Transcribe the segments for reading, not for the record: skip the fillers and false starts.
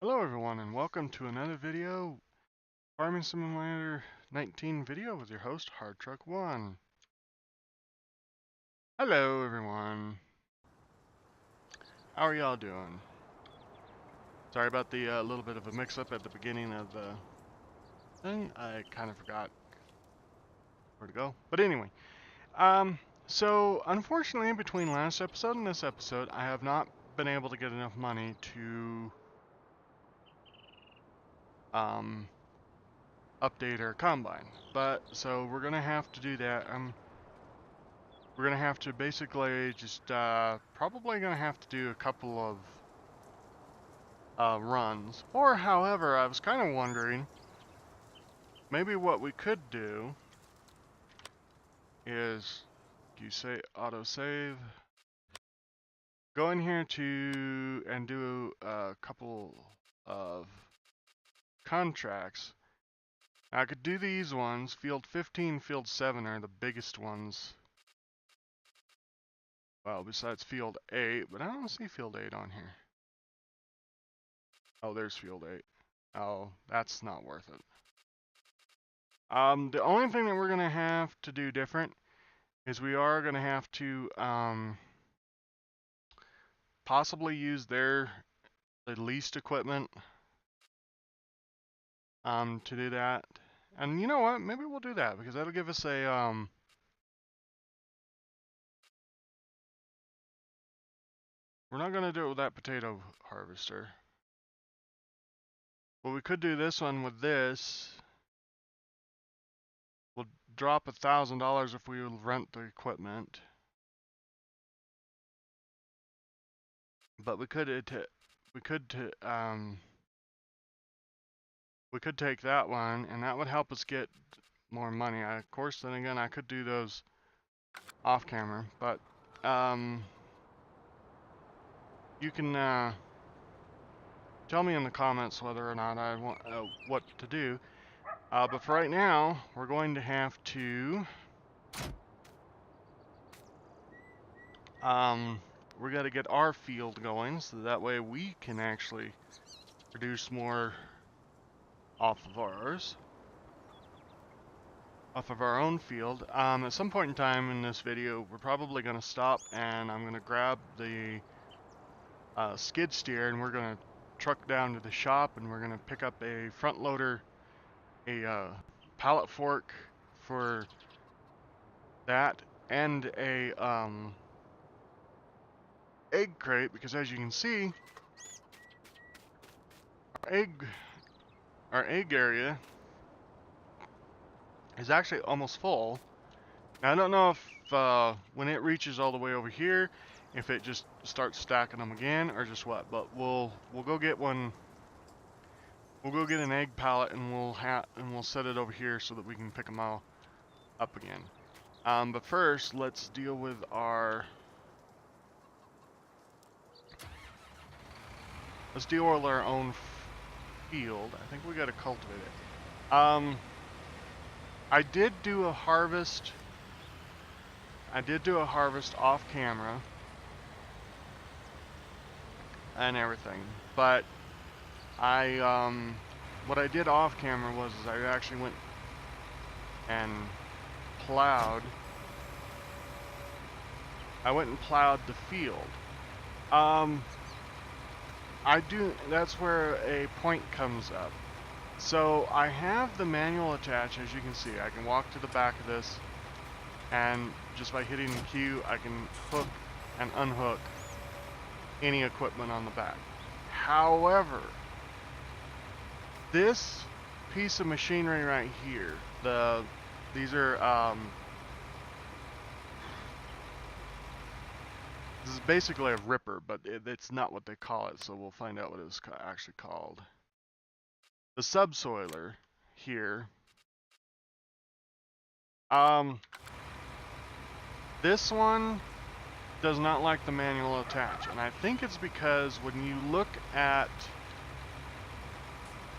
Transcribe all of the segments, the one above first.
Hello everyone and welcome to another video, Farming Simulator 19 video with your host, Hard Truck 1. Hello everyone. How are y'all doing? Sorry about the little bit of a mix-up at the beginning of the thing. I kind of forgot where to go. But anyway, so unfortunately between last episode and this episode, I have not been able to get enough money to update our combine. But so we're gonna have to do that. We're gonna have to basically just probably gonna have to do a couple of runs. Or however, I was kind of wondering, maybe what we could do is, you say autosave, go in here to and do a couple of contracts. I could do these ones. Field 15, Field 7 are the biggest ones. Well, besides Field 8, but I don't see Field 8 on here. Oh, there's Field 8. Oh, that's not worth it. The only thing that we're going to have to do different is we are going to have to possibly use their leased equipment to do that. And you know what? Maybe we'll do that because that'll give us a we're not going to do it with that potato harvester. But we could do this one with this. We'll drop $1,000 if we rent the equipment. But we could take that one, and that would help us get more money. Of course, then again, I could do those off camera, but you can tell me in the comments whether or not I want what to do. But for right now, we're going to have to we got to get our field going, so that way we can actually produce more off of our own field. At some point in time in this video, we're probably going to stop and I'm going to grab the skid steer and we're going to truck down to the shop and we're going to pick up a front loader, a pallet fork for that, and a egg crate, because as you can see, our egg area is actually almost full. Now, I don't know if when it reaches all the way over here, if it just starts stacking them again or just what. But we'll go get one. We'll go get an egg pallet and we'll set it over here so that we can pick them all up again. But first, let's deal with our. Let's deal with our own field. I think we got to cultivate it. I did do a harvest. I did do a harvest off camera and everything, but what I did off camera was I actually went and plowed. I went and plowed the field. That's where a point comes up. So I have the manual attached, as you can see. I can walk to the back of this, and just by hitting Q, I can hook and unhook any equipment on the back. However, this piece of machinery right here, these are this is basically a ripper, but it's not what they call it, so we'll find out what it's actually called. The subsoiler here. This one does not like the manual attach, and I think it's because when you look at,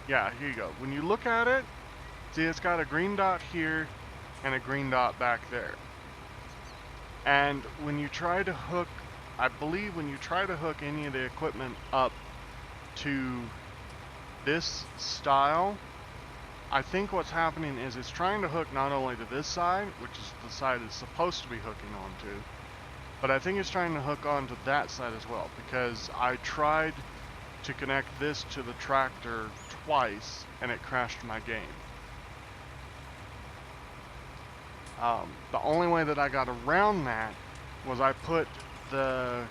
yeah, here you go. When you look at it, see it's got a green dot here and a green dot back there. And when you try to hook, I believe when you try to hook any of the equipment up to this style, I think what's happening is it's trying to hook not only to this side, which is the side it's supposed to be hooking onto, but I think it's trying to hook onto that side as well, because I tried to connect this to the tractor twice and it crashed my game. The only way that I got around that was I put the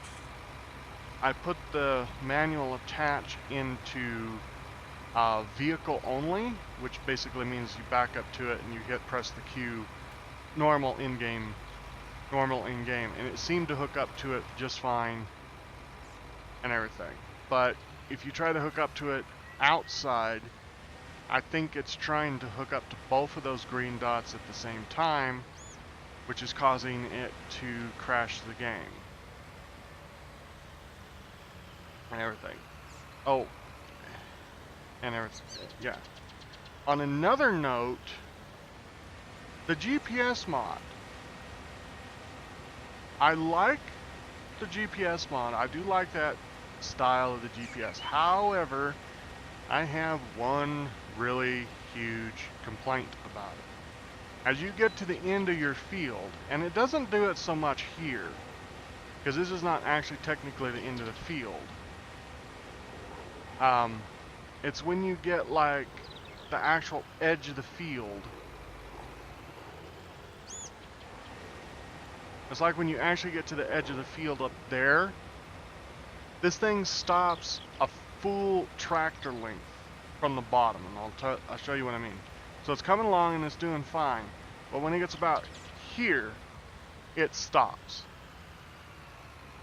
manual attach into vehicle only, which basically means you back up to it and you press the Q normal in game, and it seemed to hook up to it just fine and everything. But if you try to hook up to it outside, I think it's trying to hook up to both of those green dots at the same time, which is causing it to crash the game and everything. Oh, and everything, yeah. On another note, the GPS mod. I like the GPS mod. I do like that style of the GPS. However, I have one really huge complaint about it. As you get to the end of your field, and it doesn't do it so much here, because this is not actually technically the end of the field. It's when you get like the actual edge of the field. It's like when you actually get to the edge of the field up there, this thing stops a full tractor length from the bottom, and I'll show you what I mean. So it's coming along and it's doing fine, but when it gets about here, it stops.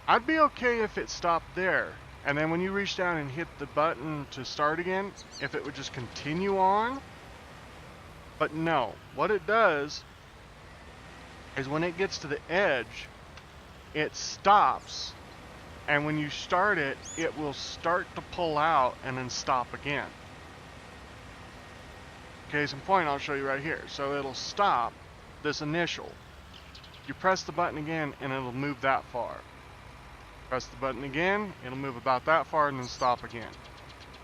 I'd be okay if it stopped there, and then when you reach down and hit the button to start again, if it would just continue on. But no, what it does is when it gets to the edge, it stops, and when you start it, it will start to pull out and then stop again. Case in point, I'll show you right here. So it'll stop this initial. You press the button again and it'll move that far. Press the button again, it'll move about that far and then stop again.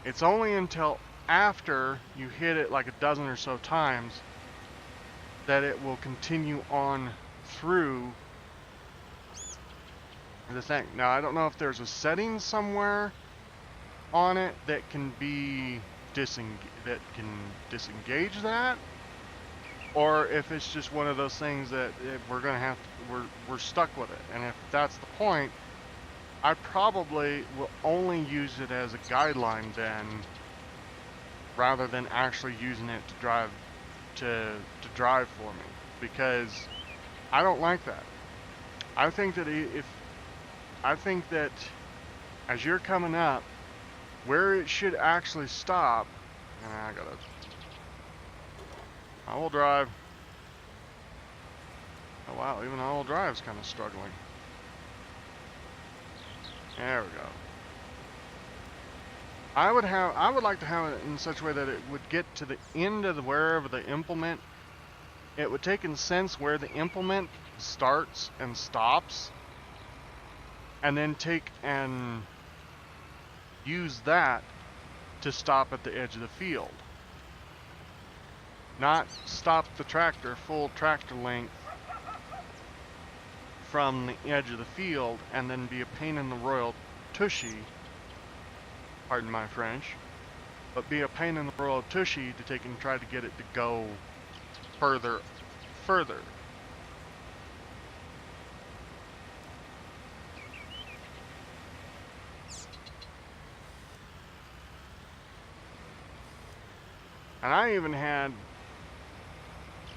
It's only until after you hit it like a dozen or so times that it will continue on through the thing. Now, I don't know if there's a setting somewhere on it that can be disengage that, or if it's just one of those things that we're stuck with it. And if that's the point, I probably will only use it as a guideline then, rather than actually using it to drive for me, because I don't like that. I think that as you're coming up, where it should actually stop, and I will drive. Oh wow, even all-wheel drive's kind of struggling. There we go. I would like to have it in such a way that it would get to the end of wherever the implement. It would take in sense where the implement starts and stops, and then take and use that to stop at the edge of the field. Not stop the tractor full tractor length from the edge of the field and then be a pain in the royal tushy, pardon my French, but be a pain in the royal tushy to take and try to get it to go further. And I even had,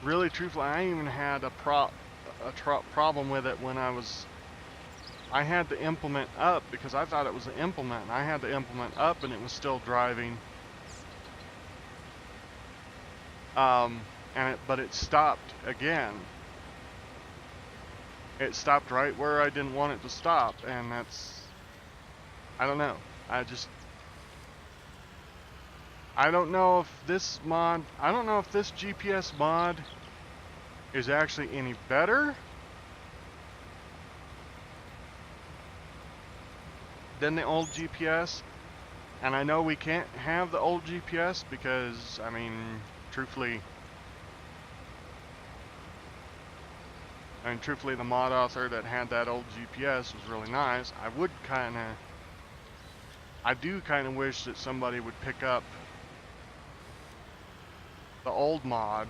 really truthfully, I even had a problem with it when I had the implement up, because I thought it was the implement. I had the implement up and it was still driving. But it stopped again. It stopped right where I didn't want it to stop, and that's, I don't know. I don't know if this GPS mod is actually any better than the old GPS, And I know we can't have the old GPS because, I mean, truthfully, the mod author that had that old GPS was really nice. I do kind of wish that somebody would pick up the old mod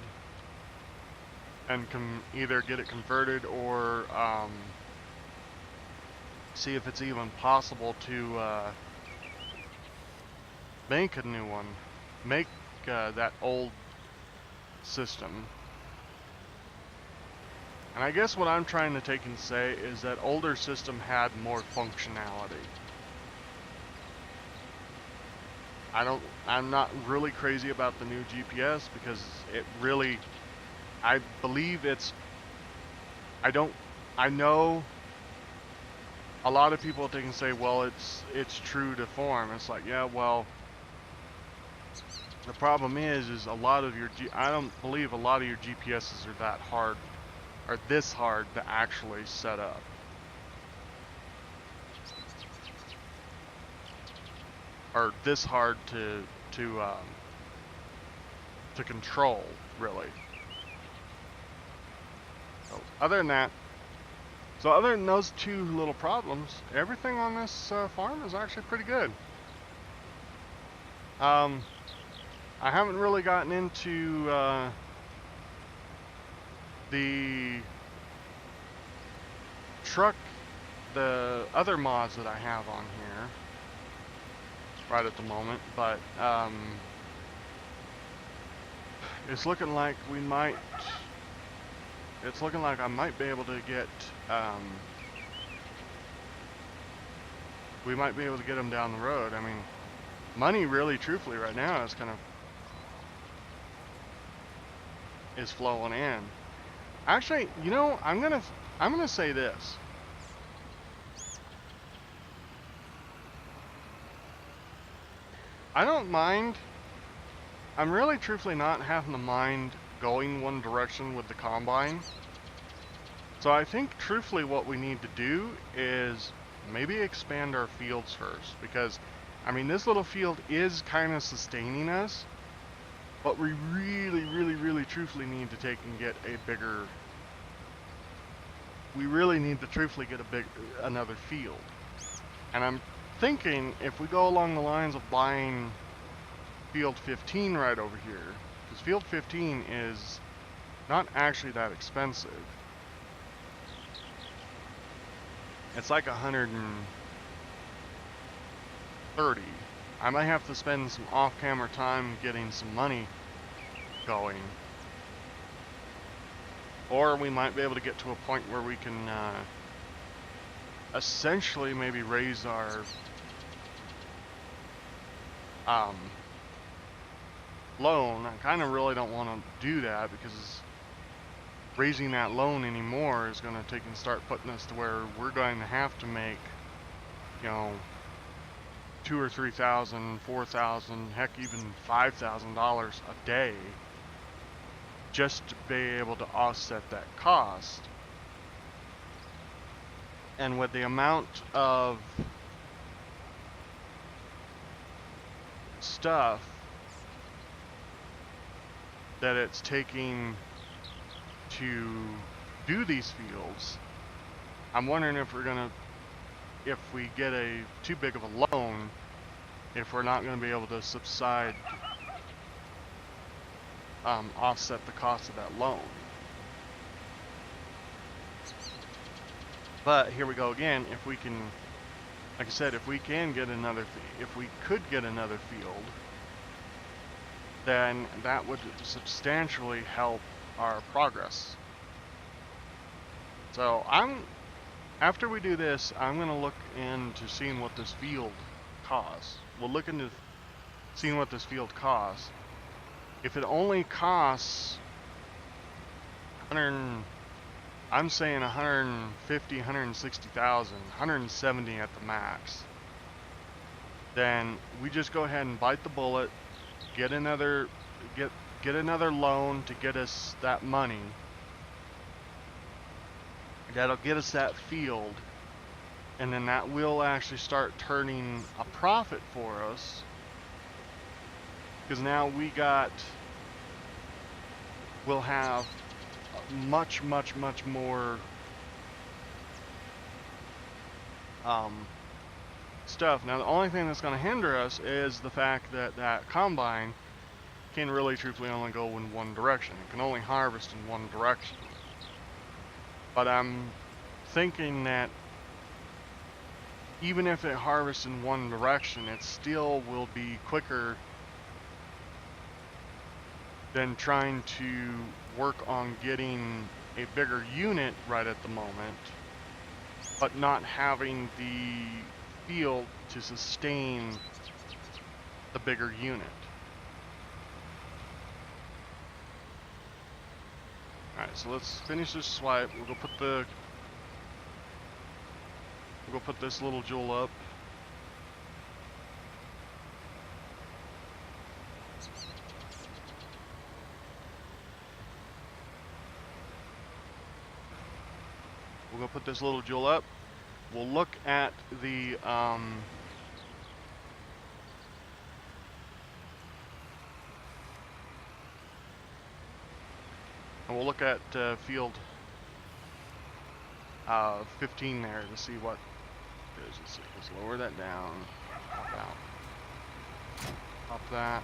and either get it converted or see if it's even possible to make a new one, make that old system. And I guess what I'm trying to take and say is that older system had more functionality. I'm not really crazy about the new GPS because it really, I believe I know a lot of people can say, well, it's true to form. It's like, yeah, well, the problem is a lot of I don't believe a lot of your GPSs are that hard, or this hard to actually set up. Or this hard to control, really. So other than those two little problems, everything on this farm is actually pretty good. I haven't really gotten into the other mods that I have on here right at the moment, but it's looking like I might be able to get them down the road. I mean, money really truthfully right now is flowing in. Actually, you know, I'm gonna say this. I don't mind. I'm really truthfully not having to mind going one direction with the combine. So I think truthfully what we need to do is maybe expand our fields first, because I mean this little field is kind of sustaining us, but we really truthfully need to take and get a bigger, we really need to truthfully get another field. And I'm thinking if we go along the lines of buying field 15 right over here, because field 15 is not actually that expensive. It's like 130. I might have to spend some off-camera time getting some money going, or we might be able to get to a point where we can essentially maybe raise our loan. I kind of really don't want to do that, because raising that loan anymore is going to take and start putting us to where we're going to have to make, you know, $2,000 or $3,000, $4,000, heck, even $5,000 a day just to be able to offset that cost. And with the amount of stuff that it's taking to do these fields, I'm wondering if we get too big of a loan, if we're not going to be able to offset the cost of that loan. But here we go again. If we can, like I said, if we could get another field, then that would substantially help our progress. So after we do this, I'm going to look into seeing what this field costs. We'll look into seeing what this field costs. If it only costs I'm saying 150, 160,000, 170 at the max, then we just go ahead and bite the bullet, get another loan to get us that money. That'll get us that field, and then that will actually start turning a profit for us, because now we'll have much more stuff. Now the only thing that's going to hinder us is the fact that that combine can really truthfully only go in one direction. It can only harvest in one direction. But I'm thinking that even if it harvests in one direction, it still will be quicker than trying to work on getting a bigger unit right at the moment, but not having the field to sustain the bigger unit. Alright, so let's finish this swipe. We'll go put this little jewel up. We'll go put this little jewel up. We'll look at the and we'll look at field 15 there to see what it is. Let's lower that down. Pop out. Pop that.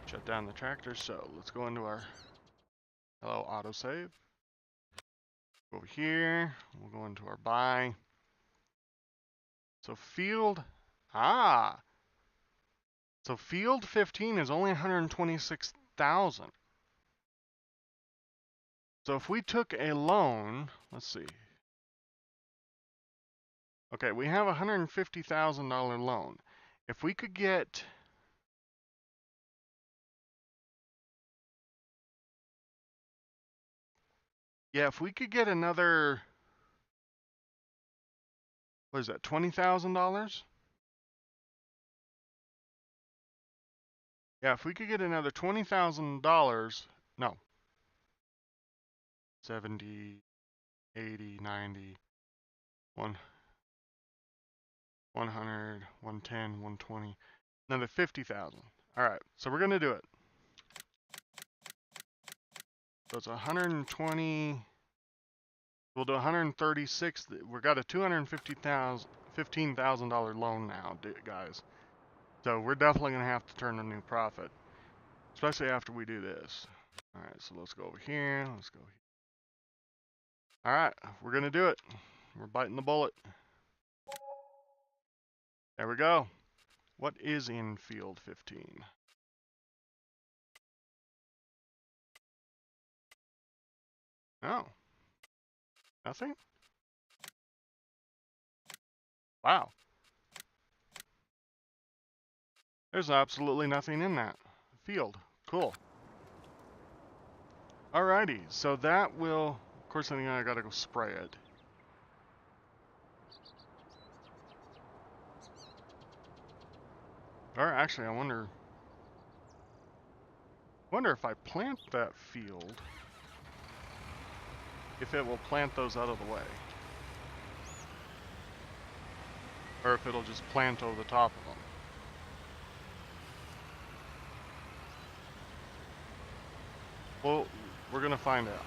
Shut down the tractor. So let's go into our hello autosave. Go over here. We'll go into our buy. So field so field 15 is only 126,000. So if we took a loan, let's see. Okay, we have a $150,000 loan. If we could get if we could get another, what is that, $20,000? Yeah, if we could get another $20,000, no, 70, 80, 90, 100, 110, 120, another 50,000. All right, so we're gonna do it. So it's 120. We'll do 136. We got a $215,000 loan now, guys. So we're definitely gonna have to turn a new profit, especially after we do this. All right, so let's go over here. Let's go here. All right, we're gonna do it. We're biting the bullet. There we go. What is in field 15? Oh, nothing? Wow. There's absolutely nothing in that field. Cool. Alrighty, so that will, of course, I think I gotta go spray it. Or actually, I wonder if I plant that field, if it will plant those out of the way. Or if it'll just plant over the top of them. Well, we're gonna find out.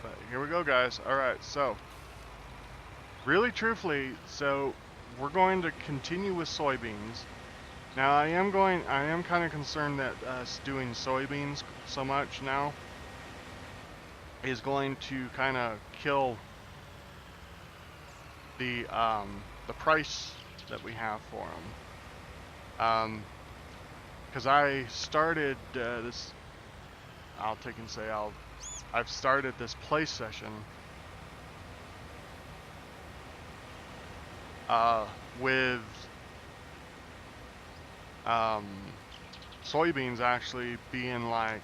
But here we go, guys. Alright, so really truthfully, so we're going to continue with soybeans. Now I am kind of concerned that us doing soybeans so much now is going to kind of kill the price that we have for them. Because I started this, I'll take and say I've started this play session with soybeans actually being like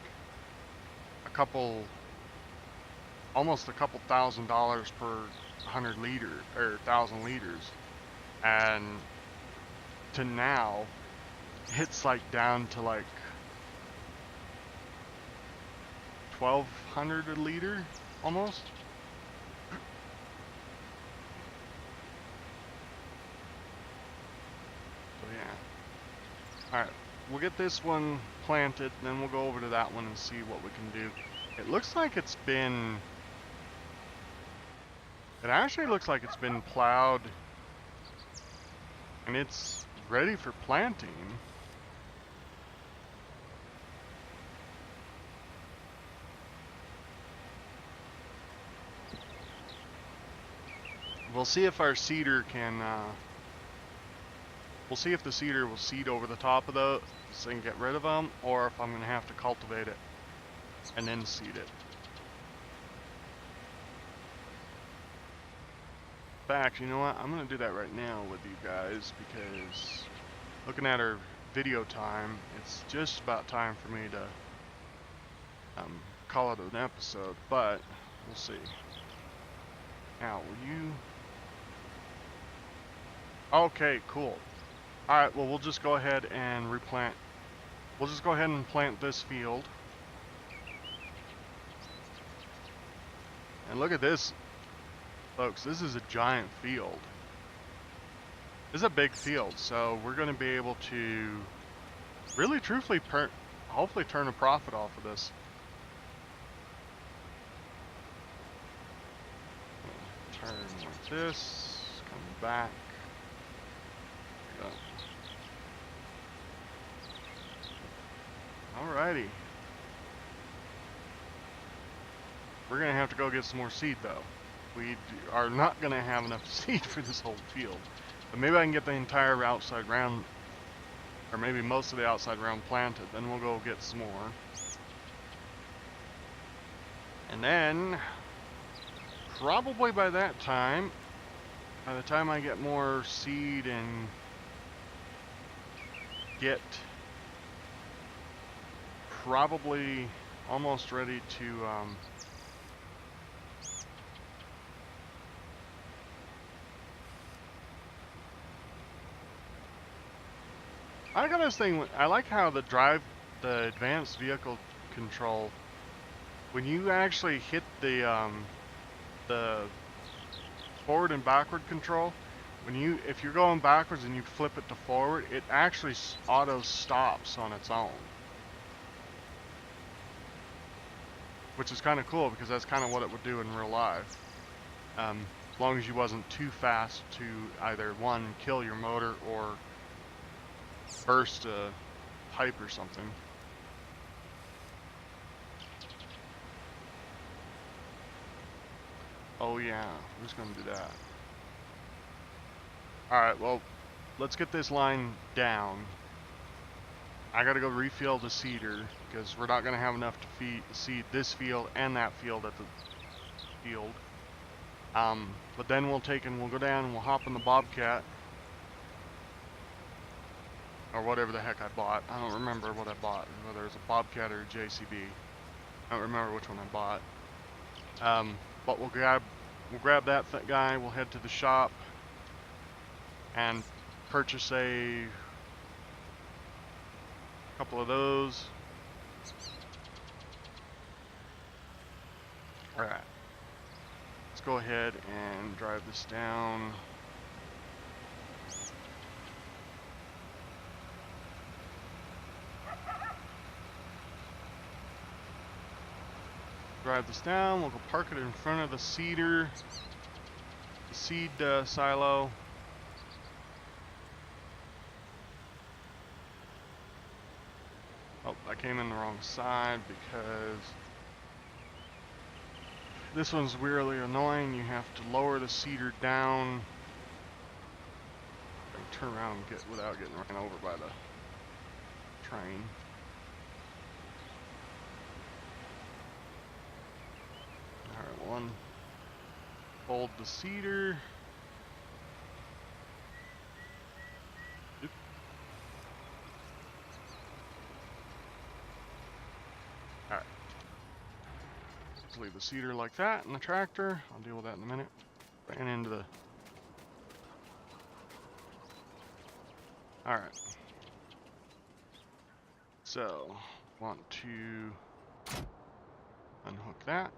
almost a couple $1,000s per 100 liter or 1,000 liters, and to now it's like down to like 1,200 a liter. almost. So yeah. Alright, we'll get this one planted, then we'll go over to that one and see what we can do. It looks like it's been... It actually looks like it's been plowed and it's ready for planting. We'll see if our seeder can, we'll see if the seeder will seed over the top of those and get rid of them, or if I'm going to have to cultivate it and then seed it. In fact, you know what? I'm going to do that right now with you guys, because looking at our video time, it's just about time for me to call it an episode, but we'll see. Now, will you... Okay, cool. Alright, well, we'll just go ahead and replant. We'll just go ahead and plant this field. And look at this, folks. This is a giant field. This is a big field, so we're going to be able to really, truthfully, hopefully turn a profit off of this. Turn like this, come back. There we go. Alrighty. We're going to have to go get some more seed, though. We are not going to have enough seed for this whole field. But maybe I can get the entire outside round, or maybe most of the outside round planted. Then we'll go get some more. And then, probably by that time, by the time I get more seed and get probably almost ready to I got this thing. I like how the advanced vehicle control, when you actually hit the forward and backward control, if you're going backwards and you flip it to forward, it actually auto stops on its own, which is kind of cool because that's kind of what it would do in real life. As long as you wasn't too fast to either one, kill your motor, or burst a pipe or something. Oh yeah, who's gonna do that? Alright, well, let's get this line down. I gotta go refill the seeder, because we're not gonna have enough to seed this field and that field at the field. But then we'll go down and we'll hop in the Bobcat. Or whatever the heck I bought. I don't remember what I bought, whether it was a Bobcat or a JCB. I don't remember which one I bought. But we'll grab that guy, we'll head to the shop and purchase a couple of those. Alright. Let's go ahead and drive this down. Drive this down, we'll go park it in front of the seed silo. Oh, I came in the wrong side because this one's really annoying. You have to lower the seeder down and turn around and without getting ran over by the train. Alright, fold the seeder. Oop. Alright. Let's leave the seeder like that in the tractor. I'll deal with that in a minute. Ran into the... Alright. So, want to unhook that.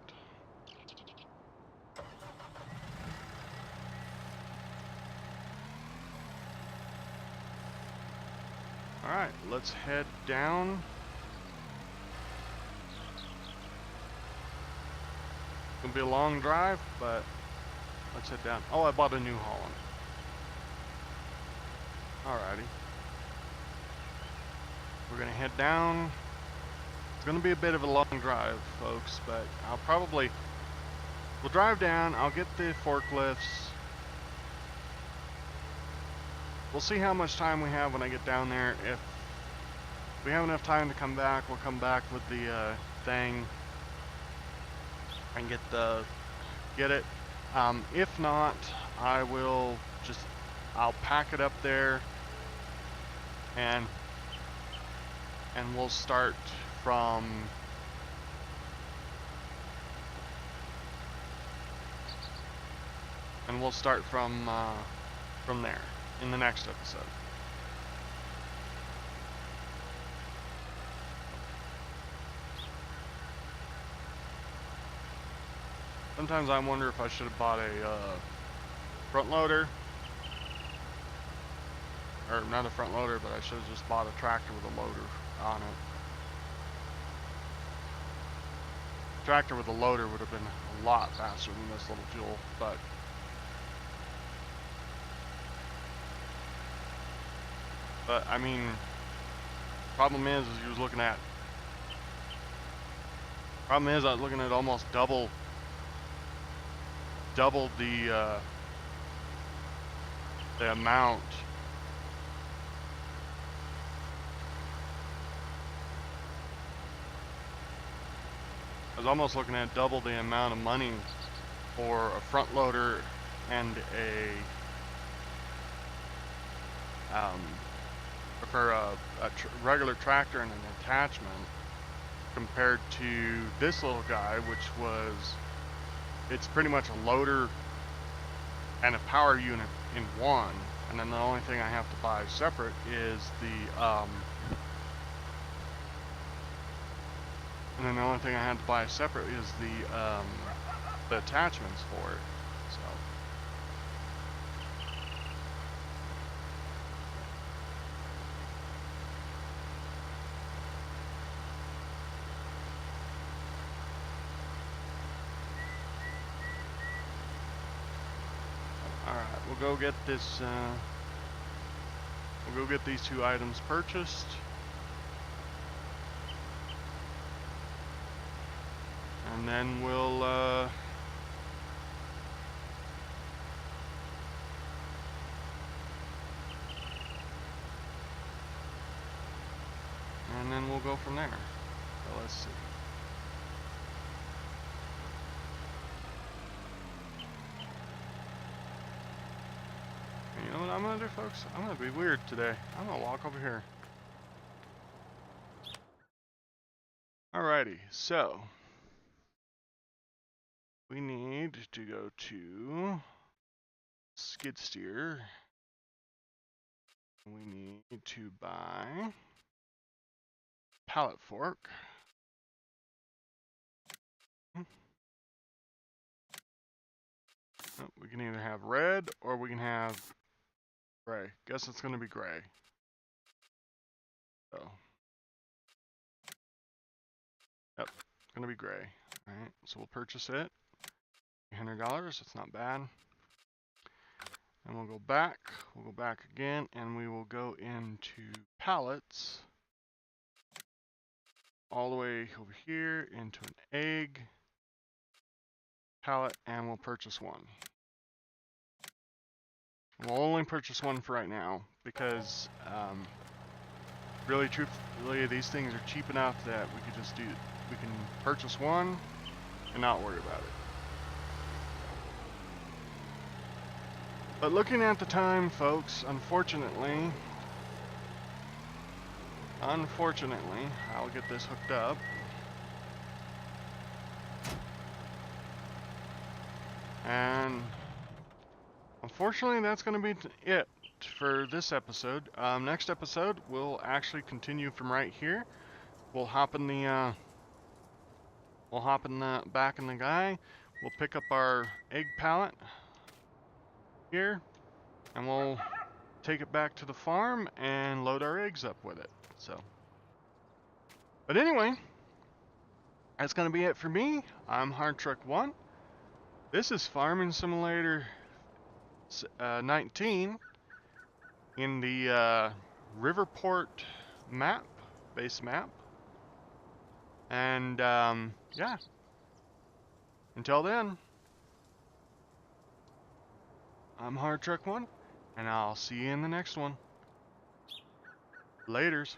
Alright, let's head down. It's gonna be a long drive, but let's head down. Oh, I bought a New Holland. Alrighty. We're gonna head down. It's gonna be a bit of a long drive, folks, but we'll drive down, I'll get the forklifts. We'll see how much time we have when I get down there. If we have enough time to come back, we'll come back with the thing and get it. If not, I'll pack it up there and we'll start from there in the next episode. Sometimes I wonder if I should have bought a front loader, or not a front loader, but I should have just bought a tractor with a loader on it. Tractor with a loader would have been a lot faster than this little Joule, but I mean, problem is I was looking at almost double the amount. I was almost looking at double the amount of money for a front loader and for a regular tractor and an attachment, compared to this little guy, it's pretty much a loader and a power unit in one, and then the only thing I have to buy separate is the attachments for it. So alright, we'll go get this we'll go get these two items purchased. And then we'll go from there. So let's see. And you know what I'm gonna do, folks? I'm gonna be weird today. I'm gonna walk over here. Alrighty, so we need to go to skid steer. We need to buy pallet fork. Oh, we can either have red or we can have gray. Guess it's going to be gray. So, yep, it's going to be gray. All right, so we'll purchase it. $100. It's not bad. And we'll go back. We'll go back again, and we will go into pallets. All the way over here into an egg pallet, and we'll purchase one. We'll only purchase one for right now because really, truthfully, these things are cheap enough that we can purchase one and not worry about it. But looking at the time, folks, unfortunately, I'll get this hooked up. And unfortunately, that's going to be it for this episode. Next episode, we'll actually continue from right here. We'll hop in the back in the guy. We'll pick up our egg pallet here, and we'll take it back to the farm and load our eggs up with it. So, but anyway, that's going to be it for me. I'm Hard Truck 1. This is Farming Simulator 19 in the Riverport map, base map. And yeah, until then, I'm Hard Truck 1, and I'll see you in the next one. Laters.